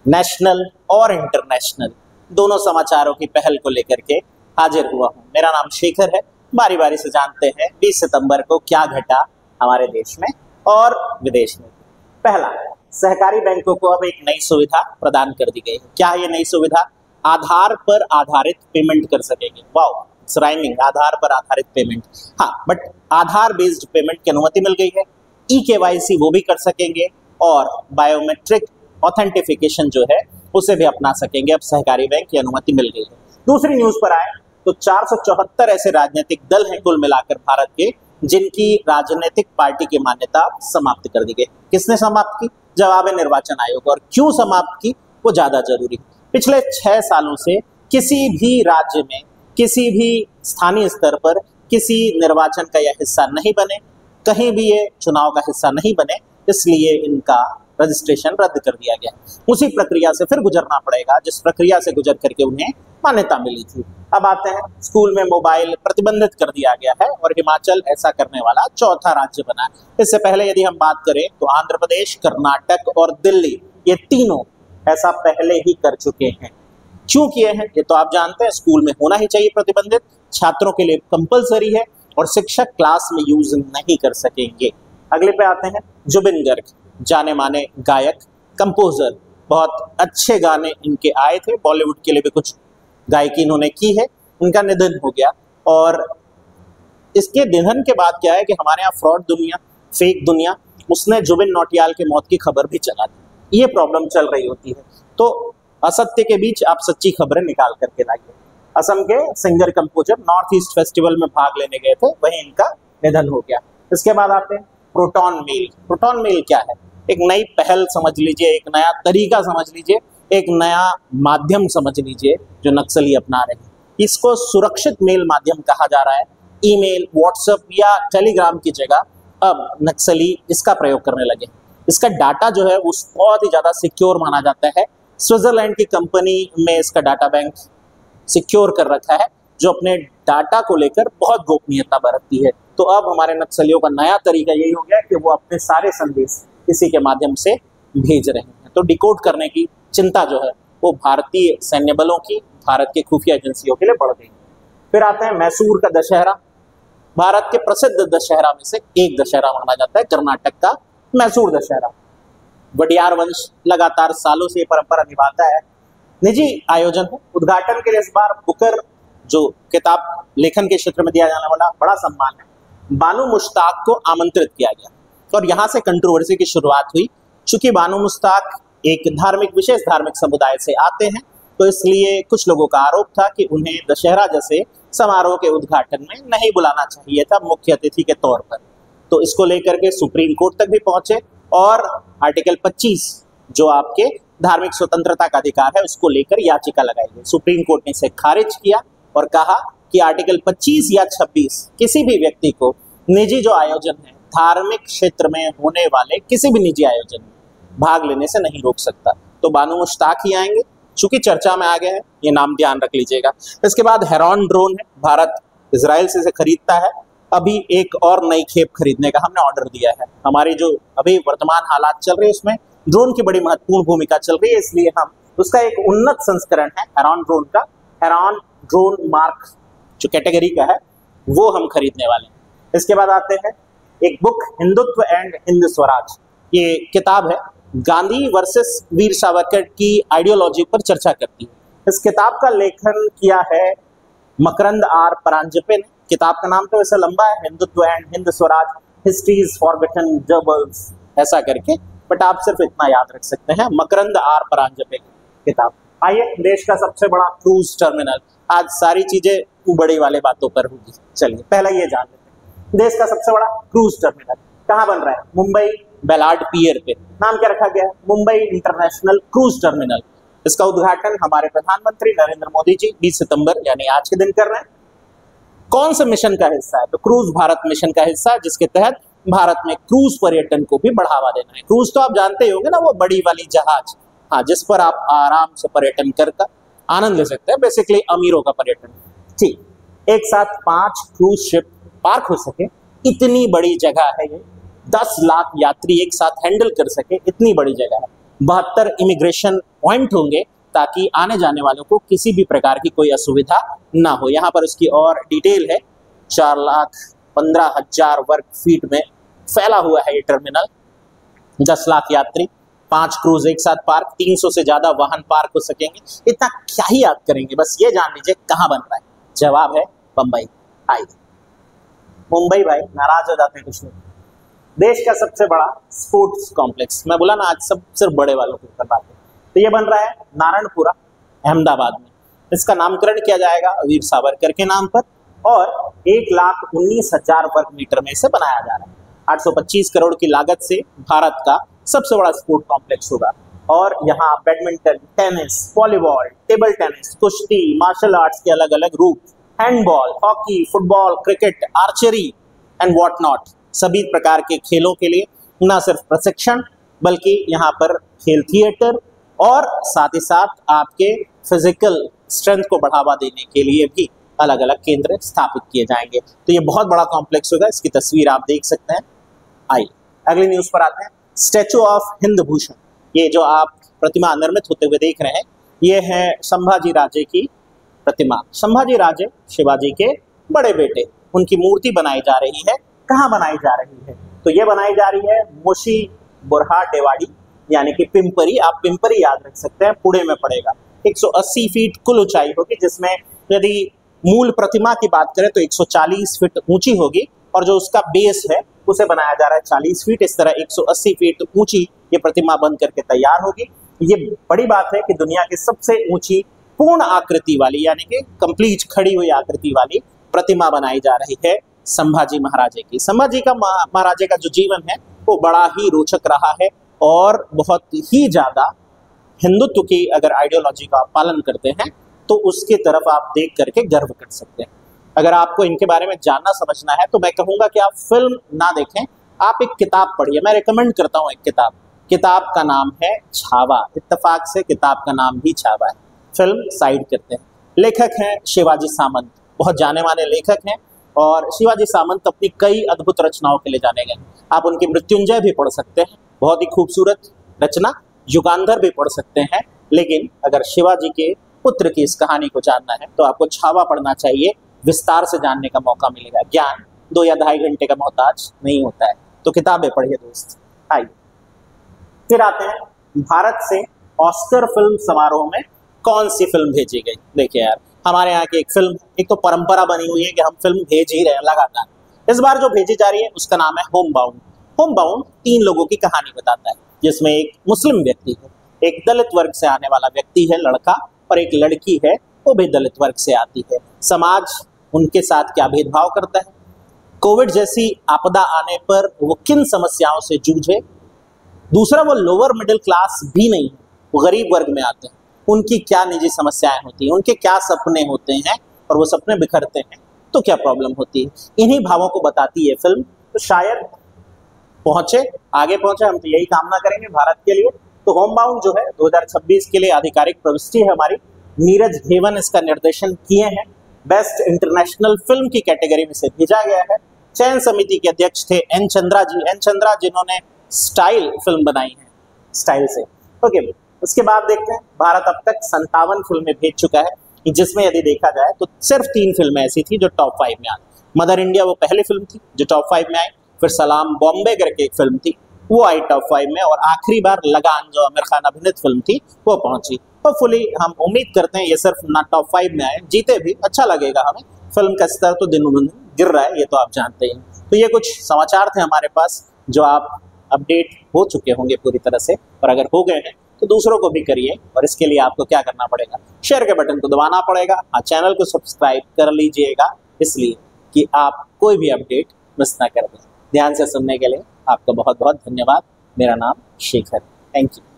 National और international दोनों समाचारों की पहल को लेकर के हाजिर हुआ हूं। मेरा नाम शेखर है। बारी बारी से जानते हैं 20 सितंबर को क्या घटा हमारे देश में और विदेश में। पहला, सहकारी बैंकों को अब एक नई सुविधा प्रदान कर दी गई है। क्या है ये नई सुविधा? आधार पर आधारित पेमेंट कर सकेंगे। वाओ, राइमिंग, आधार पर आधारित पेमेंट। हाँ, बट आधार बेस्ड पेमेंट की अनुमति मिल गई है। ई-केवाईसी वो भी कर सकेंगे और बायोमेट्रिक ऑथेंटिफिकेशन जो है उसे भी अपना सकेंगे। अब सहकारी बैंक की अनुमति मिल गई है। दूसरी न्यूज पर आए तो 474 ऐसे राजनीतिक दल हैं कुल मिलाकर भारत के, जिनकी राजनीतिक पार्टी की मान्यता समाप्त कर दी गई। किसने समाप्त की? जवाब है निर्वाचन आयोग। और क्यों समाप्त की वो ज्यादा जरूरी। पिछले 6 सालों से किसी भी राज्य में, किसी भी स्थानीय स्तर पर किसी निर्वाचन का यह हिस्सा नहीं बने, कहीं भी ये चुनाव का हिस्सा नहीं बने, इसलिए इनका रजिस्ट्रेशन रद्द कर दिया गया। उसी प्रक्रिया से फिर गुजरना पड़ेगा जिस प्रक्रिया से गुजर करके उन्हें मान्यता मिली थी। अब आते हैं, स्कूल में मोबाइल प्रतिबंधित कर दिया गया है और हिमाचल ऐसा करने वाला चौथा राज्य बना है। इससे पहले यदि हम बात करें तो आंध्र प्रदेश, कर्नाटक और दिल्ली, ये तीनों ऐसा पहले ही कर चुके हैं। क्यों किए हैं ये तो आप जानते हैं। स्कूल में होना ही चाहिए प्रतिबंधित, छात्रों के लिए कंपलसरी है और शिक्षक क्लास में यूज नहीं कर सकेंगे। अगले पे आते हैं, जुबिन गर्ग, जाने माने गायक, कंपोजर, बहुत अच्छे गाने इनके आए थे। बॉलीवुड के लिए भी कुछ गायकी इन्होंने की है। उनका निधन हो गया और इसके निधन के बाद क्या है कि हमारे यहाँ फ्रॉड दुनिया, फेक दुनिया, उसने जुबिन नौटियाल के मौत की खबर भी चला दी। ये प्रॉब्लम चल रही होती है। तो असत्य के बीच आप सच्ची खबरें निकाल करके लाइए। असम के singer composer north east festival में भाग लेने गए थे, वहीं इनका निधन हो गया। इसके बाद आते हैं प्रोटॉन मेल। प्रोटॉन मेल क्या है? एक नई पहल समझ लीजिए, एक नया तरीका समझ लीजिए, एक नया माध्यम समझ लीजिए जो नक्सली अपना रहे हैं। इसको सुरक्षित मेल माध्यम कहा जा रहा है। ईमेल, व्हाट्सएप या टेलीग्राम की जगह अब नक्सली इसका प्रयोग करने लगे। इसका डाटा जो है वो बहुत ही ज्यादा सिक्योर माना जाता है। स्विट्जरलैंड की कंपनी में इसका डाटा बैंक सिक्योर कर रखा है, जो अपने डाटा को लेकर बहुत गोपनीयता बरतती है। तो अब हमारे नक्सलियों का नया तरीका यही हो गया कि वो अपने सारे संदेश इसी के माध्यम से भेज रहे हैं। तो डिकोड करने की चिंता जो है वो भारतीय सैन्य बलों की, भारत के खुफिया एजेंसियों के लिए बढ़ गई। फिर आते हैं मैसूर का दशहरा। भारत के प्रसिद्ध दशहरा में से एक दशहरा माना जाता है कर्नाटक का मैसूर दशहरा। वडियार वंश लगातार सालों से ये परंपरा निभाता है। निजी आयोजन है। उद्घाटन के लिए इस बार बुकर, जो किताब लेखन के क्षेत्र में दिया जाने वाला बड़ा सम्मान है, बानू मुश्ताक को आमंत्रित किया गया और यहाँ से कंट्रोवर्सी की शुरुआत हुई। चूंकि बानू मुश्ताक एक विशेष धार्मिक समुदाय से आते हैं, तो इसलिए कुछ लोगों का आरोप था कि उन्हें दशहरा जैसे समारोह के उद्घाटन में नहीं बुलाना चाहिए था मुख्य अतिथि के तौर पर। तो इसको लेकर के सुप्रीम कोर्ट तक भी पहुंचे और आर्टिकल 25 जो आपके धार्मिक स्वतंत्रता का अधिकार है उसको लेकर याचिका लगाई गई। सुप्रीम कोर्ट ने इसे खारिज किया और कहा कि आर्टिकल 25 या 26 किसी भी व्यक्ति को निजी जो आयोजन है, धार्मिक क्षेत्र में होने वाले किसी भी निजी आयोजन में भाग लेने से नहीं रोक सकता। तो बानू मुश्ताक ही आएंगे, चूंकि चर्चा में आ गया है, ये नाम ध्यान रख लीजिएगा। इसके बाद हेरॉन ड्रोन है। भारत इजराइल से खरीदता है। अभी एक और नई खेप खरीदने का हमने ऑर्डर दिया है। हमारी जो अभी वर्तमान हालात चल रहे हैं उसमें ड्रोन की बड़ी महत्वपूर्ण भूमिका चल रही है, इसलिए हम उसका एक उन्नत संस्करण है हेरॉन ड्रोन का, हेरॉन ड्रोन मार्क जो कैटेगरी का है, वो हम खरीदने वाले हैं। इसके बाद आते हैं एक बुक, हिंदुत्व एंड हिंद स्वराज। ये किताब है, गांधी वर्सेस वीर सावरकर की आइडियोलॉजी पर चर्चा करती है। इस किताब का लेखन किया है मकरंद आर परांजपे ने। किताब का नाम तो वैसे लंबा है, Hindutva and Hind Swaraj, histories forgotten जर्बल्स, ऐसा करके, बट आप सिर्फ इतना याद रख सकते हैं, मकरंद आर परांजपे की किताब। आइए, देश का सबसे बड़ा क्रूज टर्मिनल। आज सारी चीजें बड़ी वाले बातों पर होगी। चलिए पहला ये जान लेते हैं, देश का सबसे बड़ा क्रूज टर्मिनल कहाँ बन रहा है? मुंबई बेलाड पियर पे। नाम क्या रखा गया है? Mumbai international cruise terminal. इसका उद्घाटन हमारे प्रधानमंत्री नरेंद्र मोदी जी 20 सितंबर यानी आज के दिन कर रहे हैं। कौन से मिशन का हिस्सा है? तो क्रूज भारत मिशन का हिस्सा है, जिसके तहत भारत में क्रूज पर्यटन को भी बढ़ावा देना है। क्रूज तो आप जानते ही होंगे ना, वो बड़ी वाली जहाज, हाँ, जिस पर आप आराम से पर्यटन कर आनंद ले सकते हैं। बेसिकली अमीरों का पर्यटन। ठीक, एक साथ 5 क्रूज शिप पार्क हो सके इतनी बड़ी जगह है ये, 10 लाख यात्री एक साथ हैंडल कर सके, इतनी बड़ी जगह है। 72 इमिग्रेशन पॉइंट होंगे ताकि आने जाने वालों को किसी भी प्रकार की कोई असुविधा ना हो। यहाँ पर उसकी और डिटेल है। 4,15,000 वर्ग फीट में फैला हुआ है ये टर्मिनल। 10 लाख यात्री, 5 क्रूज एक साथ पार्क, 300 से ज्यादा वाहन पार्क हो सकेंगे। इतना क्या ही याद करेंगे, बस ये जान लीजिए कहाँ बन रहा है। जवाब है बम्बई। आइए, मुंबई भाई नाराज हो जाते हैं कुछ लोग। देश का सबसे बड़ा स्पोर्ट्स कॉम्प्लेक्स, मैं बोला ना आज सब सिर्फ बड़े वालों के ऊपर बात है, तो ये बन रहा है नारायणपुरा अहमदाबाद में। इसका नामकरण किया जाएगा वीर सावरकर के नाम पर और 1,19,000 वर्ग मीटर में इसे बनाया जा रहा है। 825 करोड़ की लागत से भारत का सबसे बड़ा स्पोर्ट कॉम्प्लेक्स होगा और यहाँ badminton, tennis, volleyball, table tennis, कुश्ती, मार्शल आर्ट्स के अलग अलग रूप, handball, hockey, football, cricket, archery and what not, सभी प्रकार के खेलों के लिए न सिर्फ प्रशिक्षण बल्कि यहाँ पर खेल थिएटर और साथ ही साथ आपके फिजिकल स्ट्रेंथ को बढ़ावा देने के लिए भी अलग अलग केंद्र स्थापित किए जाएंगे। तो ये बहुत बड़ा कॉम्प्लेक्स होगा, इसकी तस्वीर आप देख सकते हैं। आइए अगली न्यूज पर आते हैं। स्टैचू ऑफ हिंद भूषण, ये जो आप प्रतिमा निर्मित होते हुए देख रहे हैं, ये है संभाजी राजे की प्रतिमा। संभाजी राजे शिवाजी के बड़े बेटे, उनकी मूर्ति बनाई जा रही है। कहाँ बनाई जा रही है? तो ये बनाई जा रही है मुशी बुरहा डेवाड़ी यानी कि पिंपरी। आप पिंपरी याद रख सकते हैं, पुणे में पड़ेगा। 180 फीट कुल ऊंचाई होगी, जिसमें यदि मूल प्रतिमा की बात करें तो 140 फीट ऊंची होगी और जो उसका बेस है उसे बनाया जा रहा है 40 फीट। इस तरह 180 फीट ऊंची ये प्रतिमा बन करके तैयार होगी। ये बड़ी बात है कि दुनिया की सबसे ऊंची पूर्ण आकृति वाली यानी कि कंप्लीट खड़ी हुई आकृति वाली प्रतिमा बनाई जा रही है संभाजी महाराजे की। संभाजी का महाराजे का जो जीवन है वो बड़ा ही रोचक रहा है और बहुत ही ज्यादा हिंदुत्व की अगर आइडियोलॉजी का पालन करते हैं तो उसकी तरफ आप देख करके गर्व कर सकते हैं। अगर आपको इनके बारे में जानना समझना है तो मैं कहूँगा कि आप फिल्म ना देखें, आप एक किताब पढ़िए। मैं रिकमेंड करता हूँ एक किताब का नाम है छावा। इत्तेफाक से किताब का नाम भी छावा है, फिल्म साइड करते हैं। लेखक हैं शिवाजी सामंत, बहुत जाने माने लेखक हैं और शिवाजी सामंत अपनी कई अद्भुत रचनाओं के लिए जाने गए। आप उनकी मृत्युंजय भी पढ़ सकते हैं, बहुत ही खूबसूरत रचना। युगांधर भी पढ़ सकते हैं, लेकिन अगर शिवाजी के पुत्र की इस कहानी को जानना है तो आपको छावा पढ़ना चाहिए, विस्तार से जानने का मौका मिलेगा। ज्ञान 2 या ढाई घंटे का मोहताज नहीं होता है, तो किताबें पढ़िए दोस्त। आइए फिर आते हैं भारत से ऑस्कर फिल्म समारोह में कौन सी फिल्म भेजी गई। देखिए यार, हमारे यहाँ की एक फिल्म, एक तो परंपरा बनी हुई है कि हम फिल्म भेज ही रहे हैं लगातार। इस बार जो भेजी जा रही है उसका नाम है होम बाउंड। होम बाउंड 3 लोगों की कहानी बताता है, जिसमें एक मुस्लिम व्यक्ति है, एक दलित वर्ग से आने वाला व्यक्ति है लड़का, और एक लड़की है वो भी दलित वर्ग से आती है। समाज उनके साथ क्या भेदभाव करता है, कोविड जैसी आपदा आने पर वो किन समस्याओं से जूझे। दूसरा, वो लोअर मिडिल क्लास भी नहीं है, वो गरीब वर्ग में आते हैं, उनकी क्या निजी समस्याएं होती हैं, उनके क्या सपने होते हैं और वो सपने बिखरते हैं तो क्या प्रॉब्लम होती है। इन्हीं भावों को बताती है फिल्म। तो शायद आगे पहुंचे, हम तो यही कामना करेंगे भारत के लिए। तो होम बाउंड जो है 2026 के लिए आधिकारिक प्रविष्टि है हमारी। नीरज घेवन इसका निर्देशन किए हैं। बेस्ट इंटरनेशनल फिल्म की कैटेगरी में से भेजा गया है। चयन समिति के अध्यक्ष थे एन चंद्रा जिन्होंने स्टाइल फिल्म बनाई है, स्टाइल से। ओके, उसके बाद देखते हैं भारत अब तक 57 फिल्में भेज चुका है, जिसमें यदि देखा जाए तो सिर्फ 3 फिल्में ऐसी थी जो टॉप 5 में आई। मदर इंडिया वो पहली फिल्म थी जो टॉप 5 में आई, फिर सलाम बॉम्बे करके एक फिल्म थी वो आई टॉप 5 में, और आखिरी बार लगान जो आमिर खान अभिनीत फिल्म थी वो पहुंची। होपफुली हम उम्मीद करते हैं ये सिर्फ ना टॉप 5 में आए, जीते भी अच्छा लगेगा हमें। फिल्म का स्तर तो दिन ब दिन गिर रहा है, ये तो आप जानते ही। तो ये कुछ समाचार थे हमारे पास जो आप अपडेट हो चुके होंगे पूरी तरह से, और अगर हो गए हैं तो दूसरों को भी करिए। और इसके लिए आपको क्या करना पड़ेगा, शेयर के बटन को दबाना पड़ेगा। हाँ, चैनल को सब्सक्राइब कर लीजिएगा, इसलिए कि आप कोई भी अपडेट मिस ना कर दें। ध्यान से सुनने के लिए आपका बहुत बहुत धन्यवाद। मेरा नाम शेखर, थैंक यू।